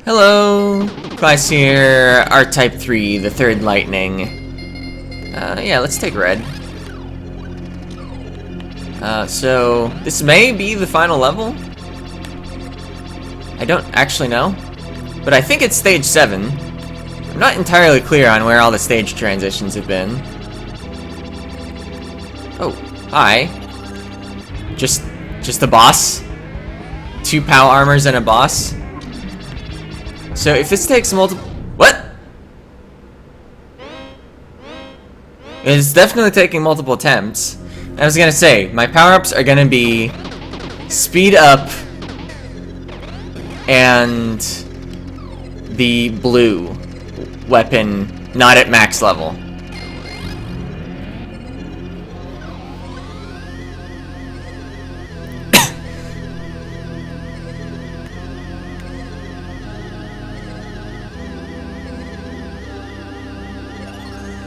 Hello! Class here, R-Type 3, the third lightning. Yeah, let's take red. So, this may be the final level? I don't actually know. But I think it's stage 7. I'm not entirely clear on where all the stage transitions have been. Oh, hi. Just a boss? 2 POW armors and a boss? So if this takes multiple... What? It's definitely taking multiple attempts. I was gonna say, my power-ups are gonna be... Speed up... And... The blue weapon not at max level.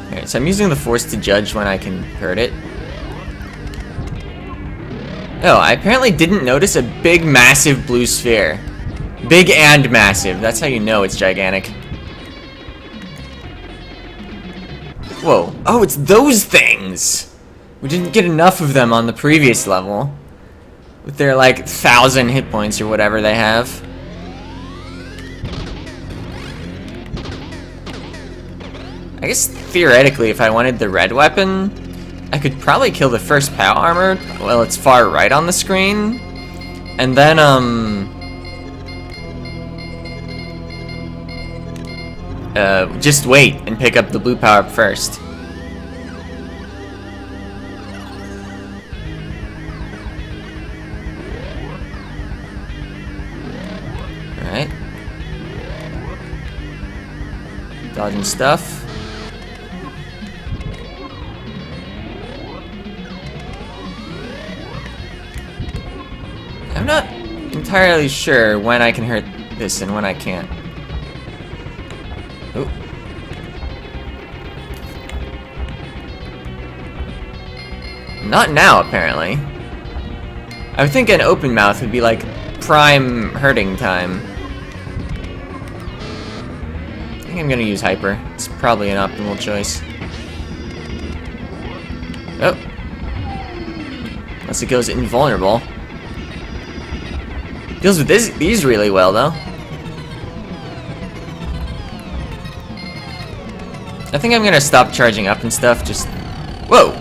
Alright, so I'm using the force to judge when I can hurt it. Oh, I apparently didn't notice a big, massive blue sphere. Big and massive. That's how you know it's gigantic. Whoa. Oh, it's those things! We didn't get enough of them on the previous level. With their, like, 1,000 hit points or whatever they have. I guess, theoretically, if I wanted the red weapon, I could probably kill the first POW armor while it's far right on the screen. And then, just wait and pick up the blue power up first. Alright. Dodging stuff. I'm not entirely sure when I can hurt this and when I can't. Oh. Not now, apparently. I would think an open mouth would be like prime hurting time. I think I'm gonna use hyper. It's probably an optimal choice. Oh. Unless it goes invulnerable. Deals with these really well, though. I think I'm gonna stop charging up and stuff, just... Whoa!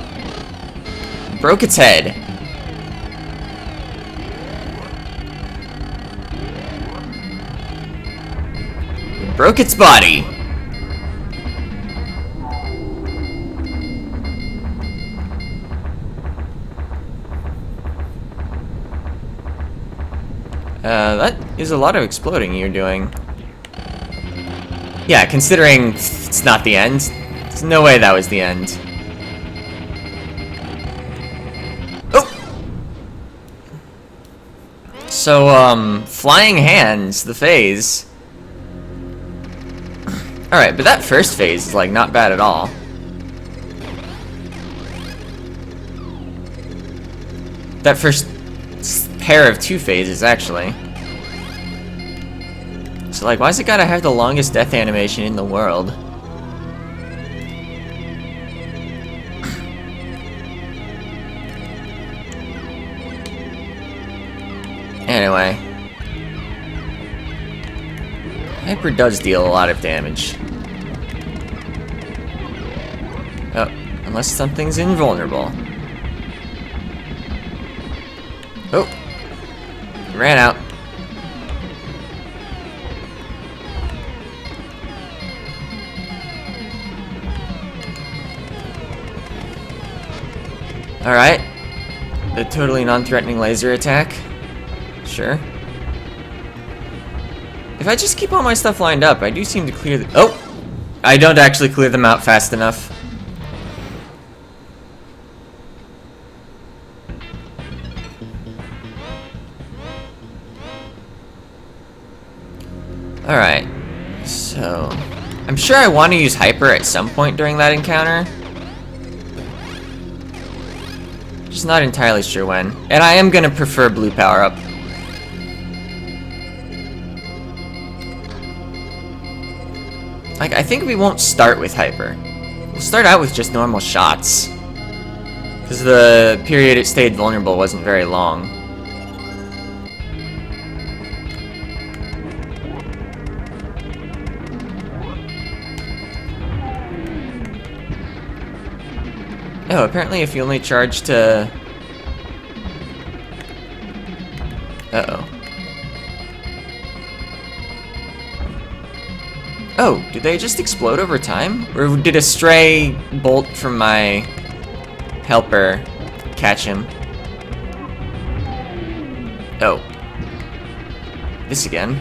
Broke its head. Broke its body. That is a lot of exploding you're doing. Yeah, considering it's not the end, there's no way that was the end. Oh! So, flying hands, the phase. Alright, but that first phase is, like, not bad at all. That first pair of 2 phases, actually. So, like, why's it gotta have the longest death animation in the world? Anyway. Hyper does deal a lot of damage. Oh, unless something's invulnerable. Oh. Ran out. Alright. The totally non-threatening laser attack. Sure. If I just keep all my stuff lined up, I do seem to clear the... Oh! I don't actually clear them out fast enough. Alright. So... I'm sure I want to use hyper at some point during that encounter. Just not entirely sure when. And I am gonna prefer blue power up. Like, I think we won't start with hyper. We'll start out with just normal shots. Because the period it stayed vulnerable wasn't very long. Oh, apparently if you only charge to... Uh-oh. Oh, did they just explode over time? Or did a stray bolt from my helper catch him? Oh. This again.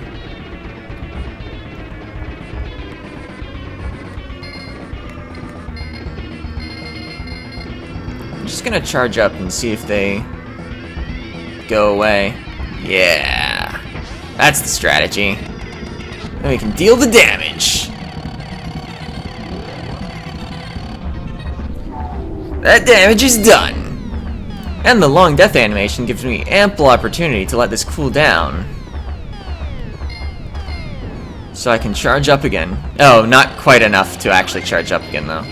I'm just gonna charge up and see if they go away. Yeah. That's the strategy. Then we can deal the damage. That damage is done. And the long death animation gives me ample opportunity to let this cool down. So I can charge up again. Oh, not quite enough to actually charge up again, though.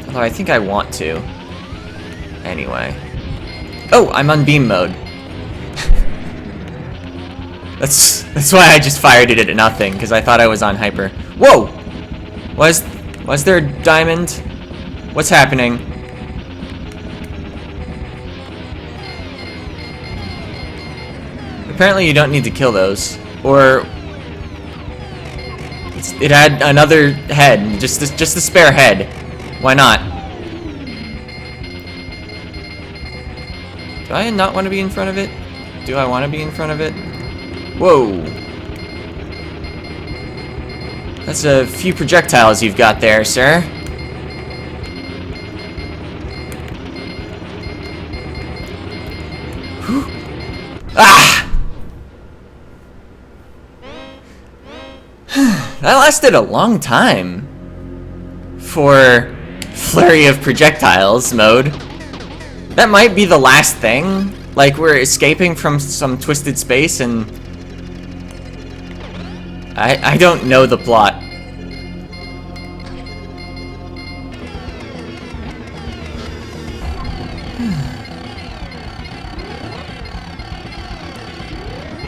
Although I think I want to. Anyway. Oh, I'm on beam mode. That's why I just fired it at nothing, because I thought I was on hyper. Whoa! Was there a diamond? What's happening? Apparently you don't need to kill those. Or... it had another head, just a spare head. Why not? Do I not want to be in front of it? Do I want to be in front of it? Whoa. That's a few projectiles you've got there, sir. Whew. Ah! That lasted a long time for flurry of projectiles mode. That might be the last thing. Like, we're escaping from some twisted space and... I don't know the plot.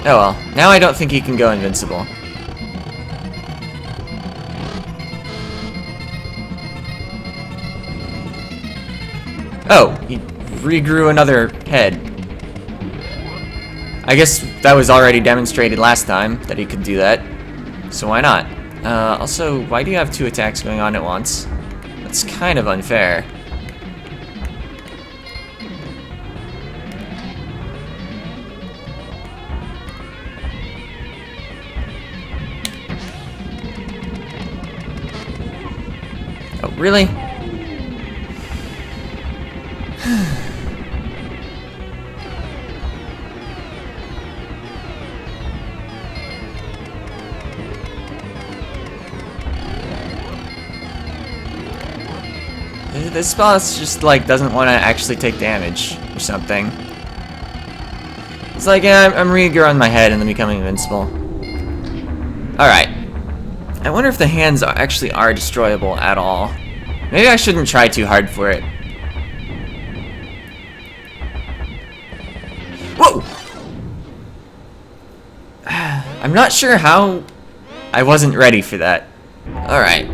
Oh well, now I don't think he can go invincible. Oh, he regrew another head. I guess that was already demonstrated last time, that he could do that. So why not? Also, why do you have two attacks going on at once? That's kind of unfair. Oh, really? This boss just, like, doesn't want to actually take damage or something. It's like, yeah, I'm regrowing my head and then becoming invincible. Alright. I wonder if the hands actually are destroyable at all. Maybe I shouldn't try too hard for it. Whoa! I'm not sure how I wasn't ready for that. Alright.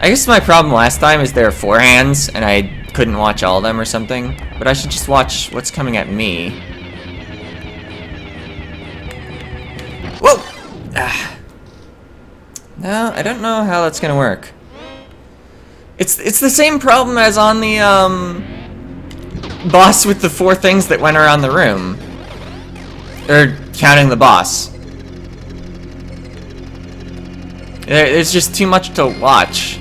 I guess my problem last time is there are 4 hands, and I couldn't watch all of them or something. But I should just watch what's coming at me. Whoa! No, I don't know how that's gonna work. It's the same problem as on the, boss with the 4 things that went around the room. Or, counting the boss. There's just too much to watch.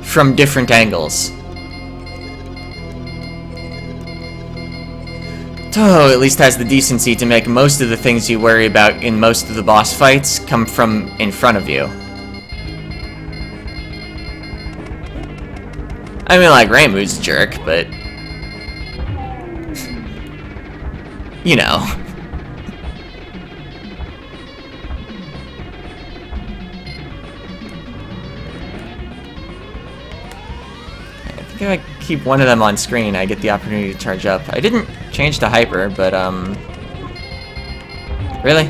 From different angles. Toho at least has the decency to make most of the things you worry about in most of the boss fights come from in front of you. I mean, like, Reimu's a jerk, but... you know. I think if I keep one of them on screen, I get the opportunity to charge up. I didn't change to hyper, but, really?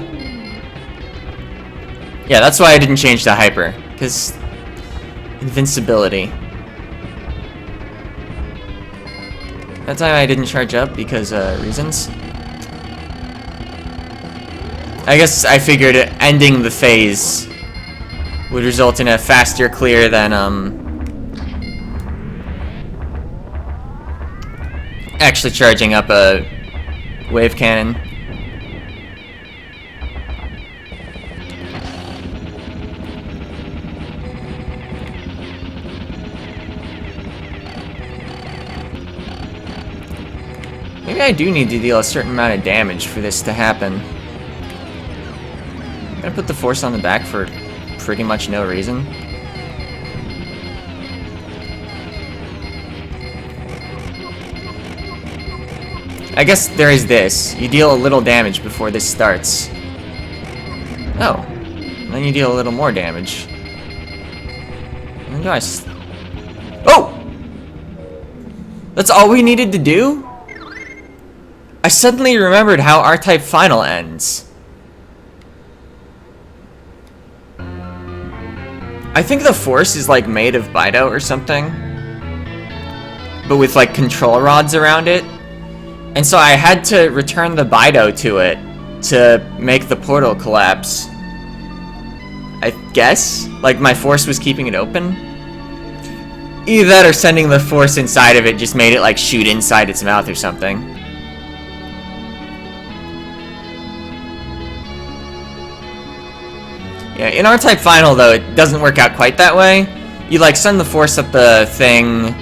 Yeah, that's why I didn't change to hyper, because... invincibility. That time I didn't charge up because, reasons. I guess I figured ending the phase would result in a faster clear than, actually charging up a wave cannon. Maybe I do need to deal a certain amount of damage for this to happen. I'm gonna put the force on the back for pretty much no reason. I guess there is this. You deal a little damage before this starts. Oh. Then you deal a little more damage. And then do I... oh! That's all we needed to do? I suddenly remembered how R-Type Final ends. I think the force is like made of Bydo or something. But with like control rods around it. And so I had to return the Bydo to it to make the portal collapse. I guess? Like my force was keeping it open? Either that or sending the force inside of it just made it like shoot inside its mouth or something. Yeah, in R-Type Final, though, it doesn't work out quite that way. You, like, send the force up the thing,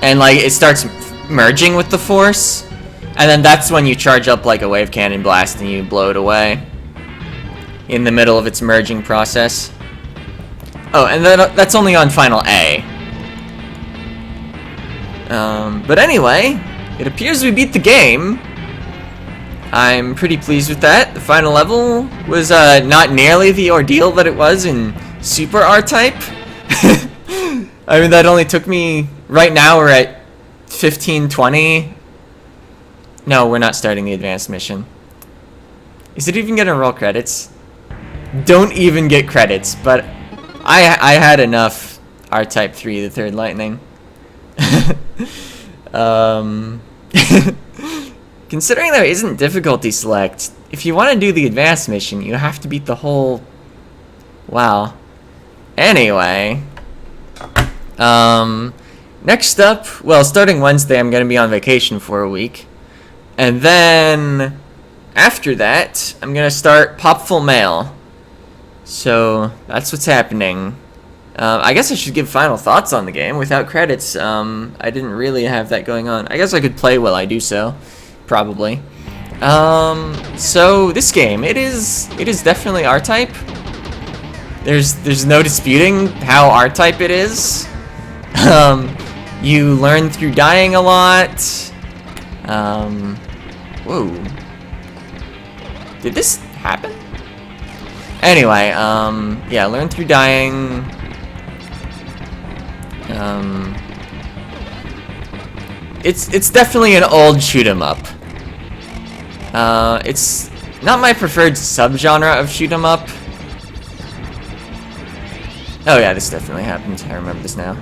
and, like, it starts merging with the force, and then that's when you charge up, like, a wave cannon blast and you blow it away in the middle of its merging process. Oh, and then that's only on Final A. But anyway, it appears we beat the game. I'm pretty pleased with that. The final level was not nearly the ordeal that it was in Super R-Type. I mean, that only took me... right now we're at 15:20. No, we're not starting the advanced mission. Is it even gonna roll credits? Don't even get credits, but I had enough R-Type 3, the Third Lightning. Considering there isn't difficulty select, if you want to do the advanced mission, you have to beat the whole... wow. Anyway. Next up, well, starting Wednesday, I'm going to be on vacation for a week. And then, after that, I'm going to start Popful Mail. So, that's what's happening. I guess I should give final thoughts on the game without credits. I didn't really have that going on. I guess I could play while I do so. Probably. So this game, it is definitely R-Type. There's no disputing how R-Type it is. You learn through dying a lot. Whoa. Did this happen? Anyway, yeah, learn through dying. It's definitely an old shoot 'em up. It's not my preferred subgenre of shoot 'em up. Oh yeah, this definitely happened. I remember this now.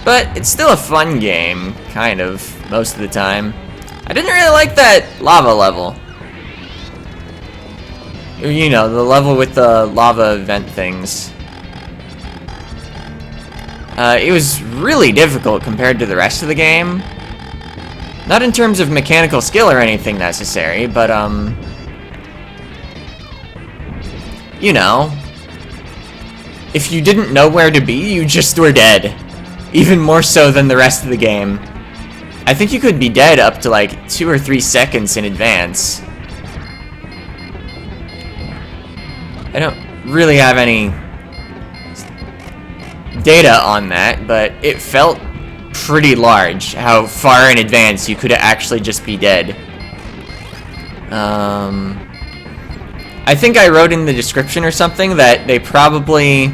But it's still a fun game, kind of, most of the time. I didn't really like that lava level. You know, the level with the lava vent things. It was really difficult compared to the rest of the game. Not in terms of mechanical skill or anything necessary, but, you know, if you didn't know where to be, you just were dead. Even more so than the rest of the game. I think you could be dead up to like 2 or 3 seconds in advance. I don't really have any data on that, but it felt pretty large, how far in advance you could actually just be dead. I think I wrote in the description or something that they probably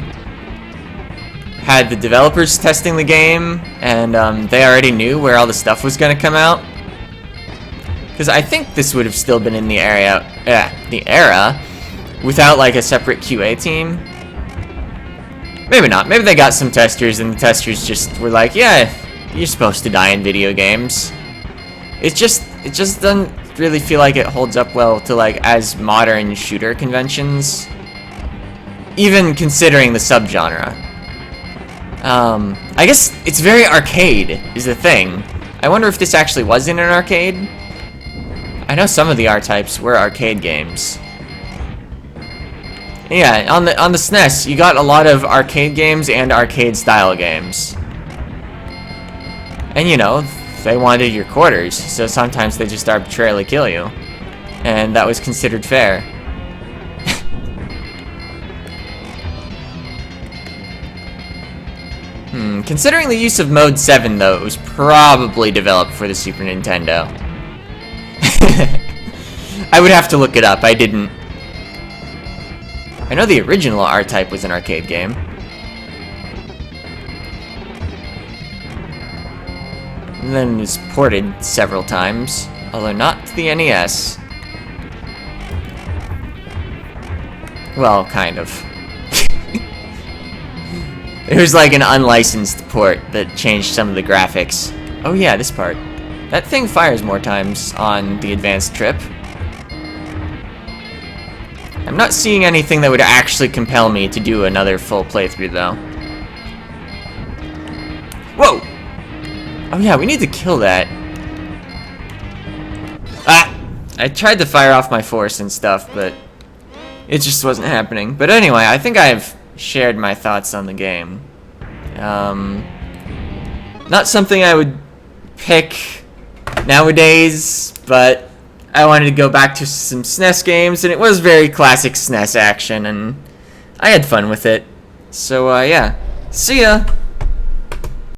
had the developers testing the game, and they already knew where all the stuff was going to come out. Because I think this would have still been in the era without like a separate QA team. Maybe not. Maybe they got some testers, and the testers just were like, "Yeah, you're supposed to die in video games." It just doesn't really feel like it holds up well to like as modern shooter conventions, even considering the subgenre. I guess it's very arcade is the thing. I wonder if this actually was in an arcade. I know some of the R-types were arcade games. Yeah, on the SNES, you got a lot of arcade games and arcade-style games. And you know, they wanted your quarters, so sometimes they just arbitrarily kill you. And that was considered fair. Considering the use of Mode 7, though, it was probably developed for the Super Nintendo. I would have to look it up, I didn't. I know the original R-Type was an arcade game. And then it was ported several times, although not to the NES. Well, kind of. It was like an unlicensed port that changed some of the graphics. Oh yeah, this part. That thing fires more times on the advanced trip. I'm not seeing anything that would actually compel me to do another full playthrough, though. Whoa! Oh yeah, we need to kill that. Ah! I tried to fire off my force and stuff, but it just wasn't happening. But anyway, I think I've shared my thoughts on the game. Not something I would pick nowadays, but I wanted to go back to some SNES games, and it was very classic SNES action, and I had fun with it. So, yeah. See ya!